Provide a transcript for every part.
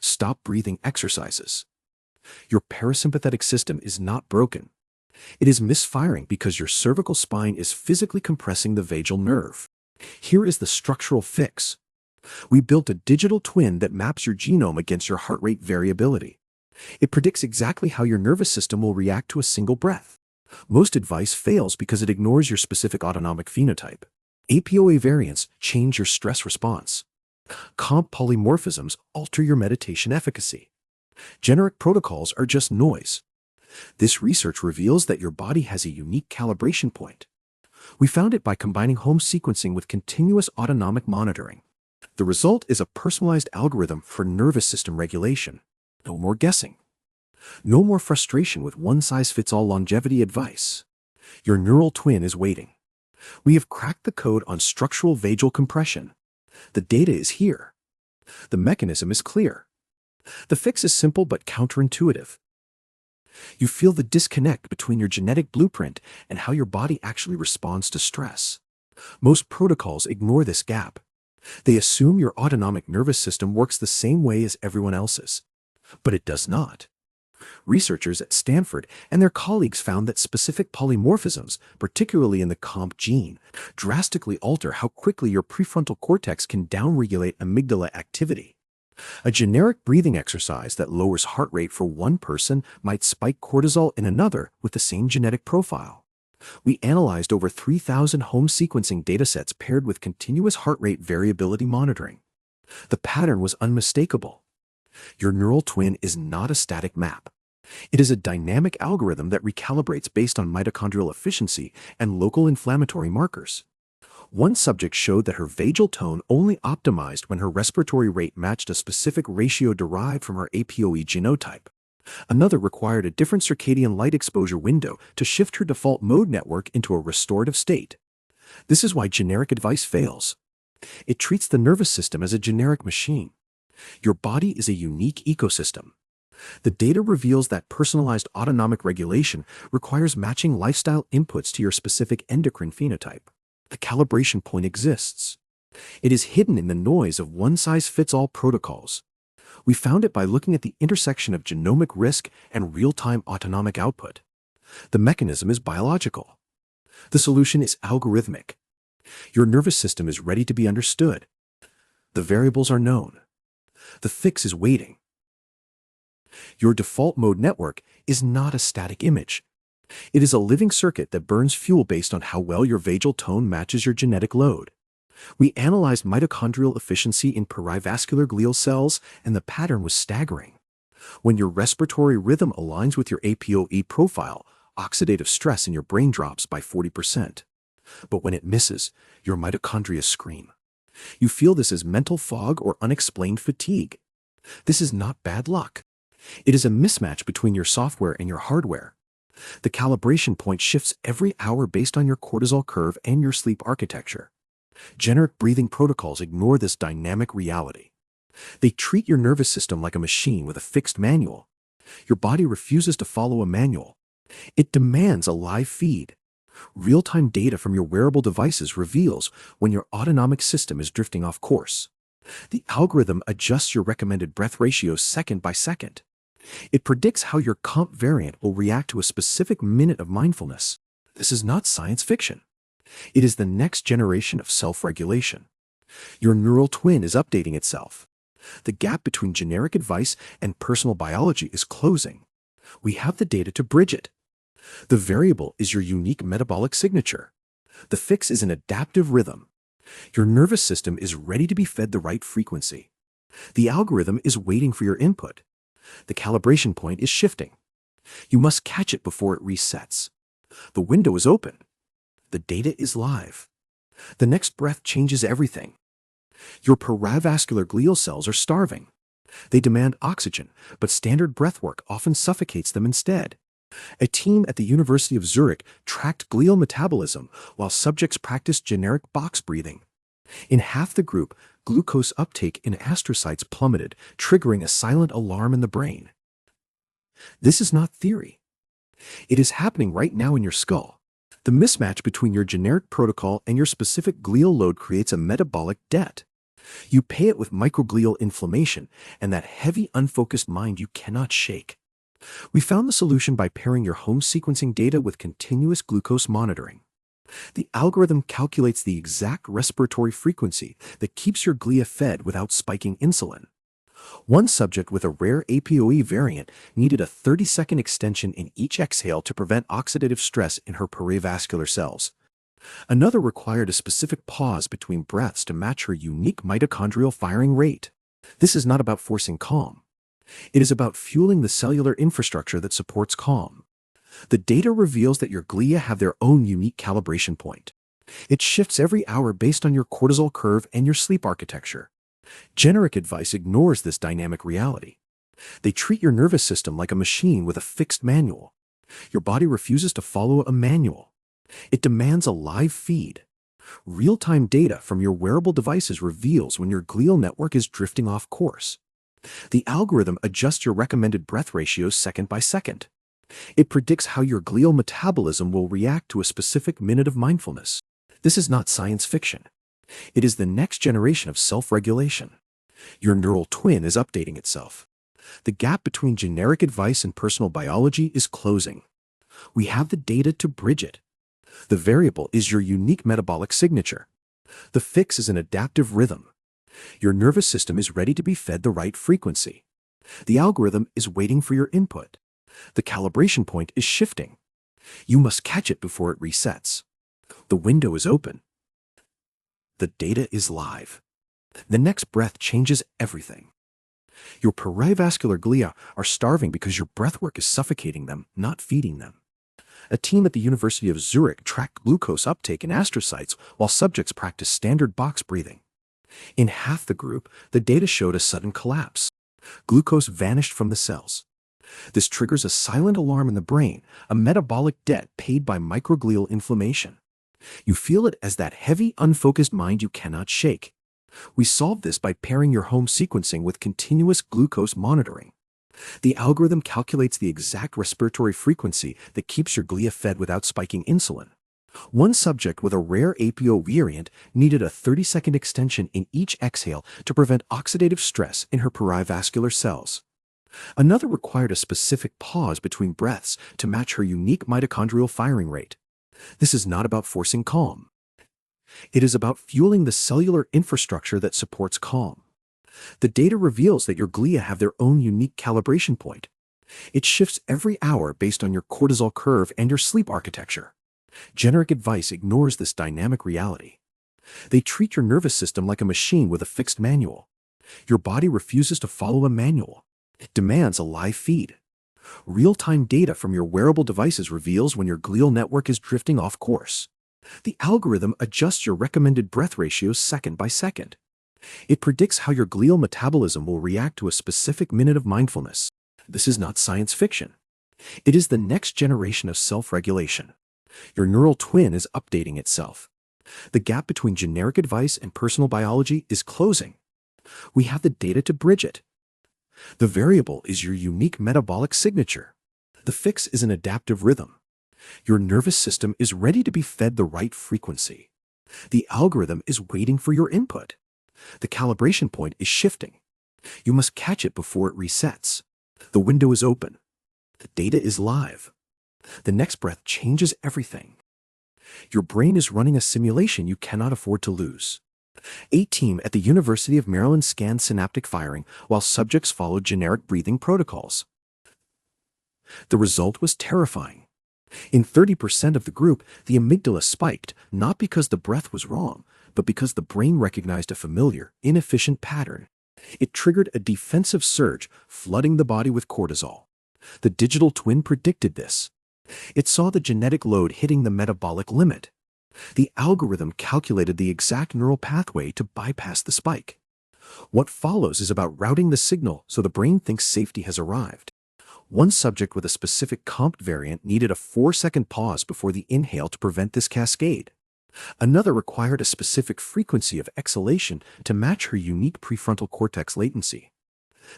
stop breathing exercises. Your parasympathetic system is not broken. It is misfiring because your cervical spine is physically compressing the vagal nerve. Here is the structural fix. We built a digital twin that maps your genome against your heart rate variability. It predicts exactly how your nervous system will react to a single breath. Most advice fails because it ignores your specific autonomic phenotype. APOA variants change your stress response. Comp polymorphisms alter your meditation efficacy. Generic protocols are just noise. This research reveals that your body has a unique calibration point. We found it by combining home sequencing with continuous autonomic monitoring. The result is a personalized algorithm for nervous system regulation. No more guessing. No more frustration with one-size-fits-all longevity advice. Your neural twin is waiting. We have cracked the code on structural vagal compression. The data is here. The mechanism is clear. The fix is simple but counterintuitive. You feel the disconnect between your genetic blueprint and how your body actually responds to stress. Most protocols ignore this gap. They assume your autonomic nervous system works the same way as everyone else's. But it does not. Researchers at Stanford and their colleagues found that specific polymorphisms, particularly in the COMP gene, drastically alter how quickly your prefrontal cortex can downregulate amygdala activity. A generic breathing exercise that lowers heart rate for one person might spike cortisol in another with the same genetic profile. We analyzed over 3,000 home sequencing datasets paired with continuous heart rate variability monitoring. The pattern was unmistakable. Your neural twin is not a static map. It is a dynamic algorithm that recalibrates based on mitochondrial efficiency and local inflammatory markers. One subject showed that her vagal tone only optimized when her respiratory rate matched a specific ratio derived from her APOE genotype. Another required a different circadian light exposure window to shift her default mode network into a restorative state. This is why generic advice fails. It treats the nervous system as a generic machine. Your body is a unique ecosystem. The data reveals that personalized autonomic regulation requires matching lifestyle inputs to your specific endocrine phenotype. The calibration point exists. It is hidden in the noise of one-size-fits-all protocols. We found it by looking at the intersection of genomic risk and real-time autonomic output. The mechanism is biological. The solution is algorithmic. Your nervous system is ready to be understood. The variables are known. The fix is waiting. Your default mode network is not a static image. It is a living circuit that burns fuel based on how well your vagal tone matches your genetic load. We analyzed mitochondrial efficiency in perivascular glial cells, and the pattern was staggering. When your respiratory rhythm aligns with your APOE profile, oxidative stress in your brain drops by 40%. But when it misses, your mitochondria scream. You feel this as mental fog or unexplained fatigue. This is not bad luck. It is a mismatch between your software and your hardware. The calibration point shifts every hour based on your cortisol curve and your sleep architecture. Generic breathing protocols ignore this dynamic reality. They treat your nervous system like a machine with a fixed manual. Your body refuses to follow a manual. It demands a live feed. Real-time data from your wearable devices reveals when your autonomic system is drifting off course. The algorithm adjusts your recommended breath ratio second by second. It predicts how your comp variant will react to a specific minute of mindfulness. This is not science fiction. It is the next generation of self-regulation. Your neural twin is updating itself. The gap between generic advice and personal biology is closing. We have the data to bridge it. The variable is your unique metabolic signature. The fix is an adaptive rhythm. Your nervous system is ready to be fed the right frequency. The algorithm is waiting for your input. The calibration point is shifting. You must catch it before it resets. The window is open. The data is live. The next breath changes everything. Your perivascular glial cells are starving. They demand oxygen, but standard breathwork often suffocates them instead. A team at the University of Zurich tracked glial metabolism while subjects practiced generic box breathing. In half the group, glucose uptake in astrocytes plummeted, triggering a silent alarm in the brain. This is not theory. It is happening right now in your skull. The mismatch between your generic protocol and your specific glial load creates a metabolic debt. You pay it with microglial inflammation and that heavy, unfocused mind you cannot shake. We found the solution by pairing your home sequencing data with continuous glucose monitoring. The algorithm calculates the exact respiratory frequency that keeps your glia fed without spiking insulin. One subject with a rare APOE variant needed a 30-second extension in each exhale to prevent oxidative stress in her perivascular cells. Another required a specific pause between breaths to match her unique mitochondrial firing rate. This is not about forcing calm. It is about fueling the cellular infrastructure that supports calm. The data reveals that your glia have their own unique calibration point. It shifts every hour based on your cortisol curve and your sleep architecture. Generic advice ignores this dynamic reality. They treat your nervous system like a machine with a fixed manual. Your body refuses to follow a manual. It demands a live feed. Real-time data from your wearable devices reveals when your glial network is drifting off course. The algorithm adjusts your recommended breath ratios second by second. It predicts how your glial metabolism will react to a specific minute of mindfulness. This is not science fiction. It is the next generation of self-regulation. Your neural twin is updating itself. The gap between generic advice and personal biology is closing. We have the data to bridge it. The variable is your unique metabolic signature. The fix is an adaptive rhythm. Your nervous system is ready to be fed the right frequency. The algorithm is waiting for your input. The calibration point is shifting. You must catch it before it resets. The window is open. The data is live. The next breath changes everything. Your perivascular glia are starving because your breathwork is suffocating them, not feeding them. A team at the University of Zurich tracked glucose uptake in astrocytes while subjects practiced standard box breathing. In half the group, the data showed a sudden collapse. Glucose vanished from the cells. This triggers a silent alarm in the brain, a metabolic debt paid by microglial inflammation. You feel it as that heavy, unfocused mind you cannot shake. We solved this by pairing your home sequencing with continuous glucose monitoring. The algorithm calculates the exact respiratory frequency that keeps your glia fed without spiking insulin. One subject with a rare APO variant needed a 30-second extension in each exhale to prevent oxidative stress in her perivascular cells. Another required a specific pause between breaths to match her unique mitochondrial firing rate. This is not about forcing calm. It is about fueling the cellular infrastructure that supports calm. The data reveals that your glia have their own unique calibration point. It shifts every hour based on your cortisol curve and your sleep architecture. Generic advice ignores this dynamic reality. They treat your nervous system like a machine with a fixed manual. Your body refuses to follow a manual. It demands a live feed. Real-time data from your wearable devices reveals when your glial network is drifting off course. The algorithm adjusts your recommended breath ratios second by second. It predicts how your glial metabolism will react to a specific minute of mindfulness. This is not science fiction. It is the next generation of self-regulation. Your neural twin is updating itself. The gap between generic advice and personal biology is closing. We have the data to bridge it. The variable is your unique metabolic signature. The fix is an adaptive rhythm. Your nervous system is ready to be fed the right frequency. The algorithm is waiting for your input. The calibration point is shifting. You must catch it before it resets. The window is open. The data is live. The next breath changes everything. Your brain is running a simulation you cannot afford to lose. A team at the University of Maryland scanned synaptic firing while subjects followed generic breathing protocols. The result was terrifying. In 30% of the group, the amygdala spiked, not because the breath was wrong, but because the brain recognized a familiar, inefficient pattern. It triggered a defensive surge, flooding the body with cortisol. The digital twin predicted this. It saw the genetic load hitting the metabolic limit. The algorithm calculated the exact neural pathway to bypass the spike. What follows is about routing the signal so the brain thinks safety has arrived. One subject with a specific COMT variant needed a 4-second pause before the inhale to prevent this cascade. Another required a specific frequency of exhalation to match her unique prefrontal cortex latency.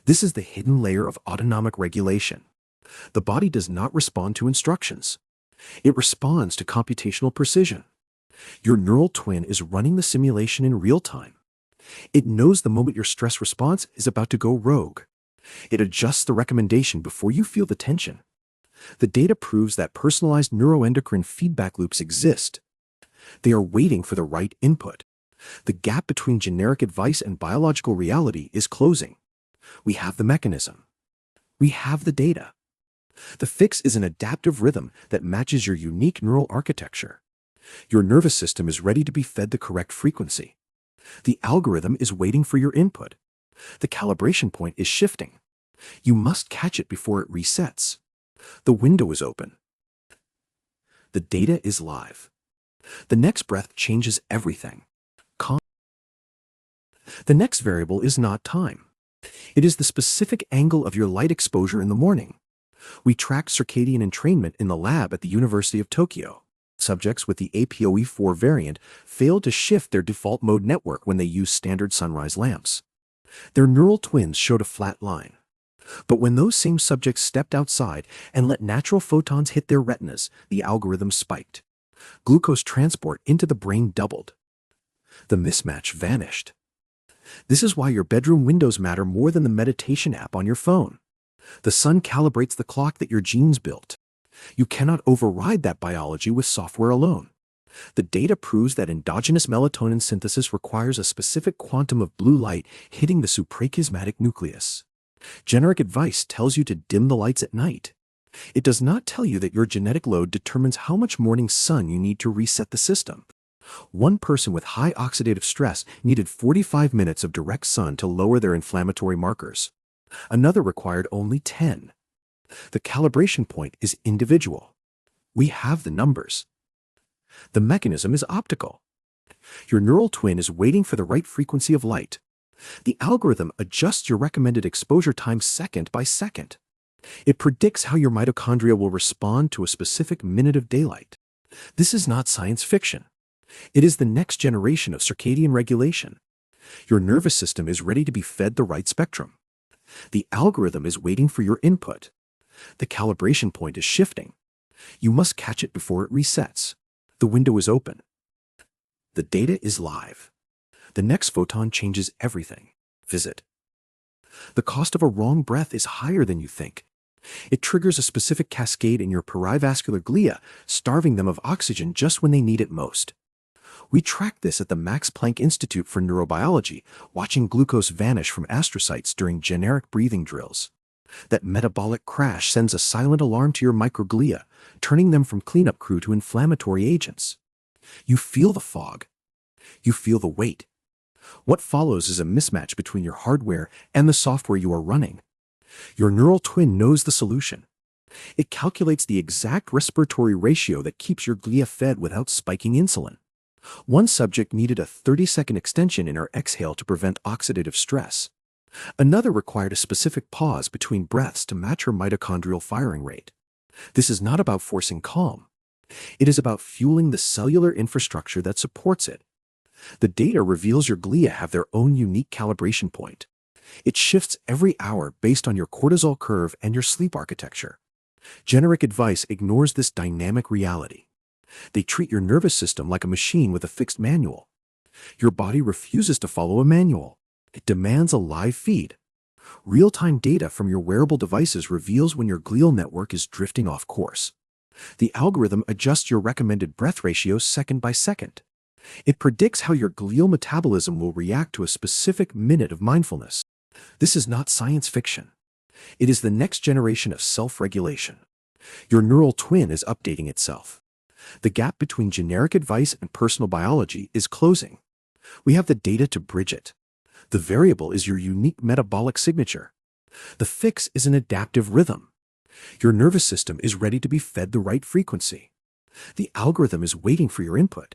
This is the hidden layer of autonomic regulation. The body does not respond to instructions. It responds to computational precision. Your neural twin is running the simulation in real time. It knows the moment your stress response is about to go rogue. It adjusts the recommendation before you feel the tension. The data proves that personalized neuroendocrine feedback loops exist. They are waiting for the right input. The gap between generic advice and biological reality is closing. We have the mechanism. We have the data. The fix is an adaptive rhythm that matches your unique neural architecture. Your nervous system is ready to be fed the correct frequency. The algorithm is waiting for your input. The calibration point is shifting. You must catch it before it resets. The window is open. The data is live. The next breath changes everything. The next variable is not time. It is the specific angle of your light exposure in the morning. We tracked circadian entrainment in the lab at the University of Tokyo. Subjects with the APOE4 variant failed to shift their default mode network when they used standard sunrise lamps. Their neural twins showed a flat line. But when those same subjects stepped outside and let natural photons hit their retinas, the algorithm spiked. Glucose transport into the brain doubled. The mismatch vanished. This is why your bedroom windows matter more than the meditation app on your phone. The sun calibrates the clock that your genes built. You cannot override that biology with software alone. The data proves that endogenous melatonin synthesis requires a specific quantum of blue light hitting the suprachiasmatic nucleus. Generic advice tells you to dim the lights at night. It does not tell you that your genetic load determines how much morning sun you need to reset the system. One person with high oxidative stress needed 45 minutes of direct sun to lower their inflammatory markers. Another required only 10. The calibration point is individual. We have the numbers. The mechanism is optical. Your neural twin is waiting for the right frequency of light. The algorithm adjusts your recommended exposure time second by second. It predicts how your mitochondria will respond to a specific minute of daylight. This is not science fiction. It is the next generation of circadian regulation. Your nervous system is ready to be fed the right spectrum. The algorithm is waiting for your input. The calibration point is shifting. You must catch it before it resets. The window is open. The data is live. The next photon changes everything. Visit. The cost of a wrong breath is higher than you think. It triggers a specific cascade in your perivascular glia, starving them of oxygen just when they need it most. We tracked this at the Max Planck Institute for Neurobiology, watching glucose vanish from astrocytes during generic breathing drills. That metabolic crash sends a silent alarm to your microglia, turning them from cleanup crew to inflammatory agents. You feel the fog. You feel the weight. What follows is a mismatch between your hardware and the software you are running. Your neural twin knows the solution. It calculates the exact respiratory ratio that keeps your glia fed without spiking insulin. One subject needed a 30-second extension in her exhale to prevent oxidative stress. Another required a specific pause between breaths to match her mitochondrial firing rate. This is not about forcing calm. It is about fueling the cellular infrastructure that supports it. The data reveals your glia have their own unique calibration point. It shifts every hour based on your cortisol curve and your sleep architecture. Generic advice ignores this dynamic reality. They treat your nervous system like a machine with a fixed manual. Your body refuses to follow a manual. It demands a live feed. Real-time data from your wearable devices reveals when your glial network is drifting off course. The algorithm adjusts your recommended breath ratio second by second. It predicts how your glial metabolism will react to a specific minute of mindfulness. This is not science fiction. It is the next generation of self-regulation. Your neural twin is updating itself. The gap between generic advice and personal biology is closing. We have the data to bridge it. The variable is your unique metabolic signature. The fix is an adaptive rhythm. Your nervous system is ready to be fed the right frequency. The algorithm is waiting for your input.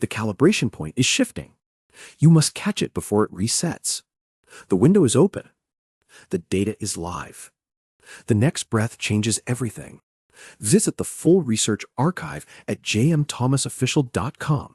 The calibration point is shifting. You must catch it before it resets. The window is open. The data is live. The next breath changes everything. Visit the full research archive at jmthomasofficial.com.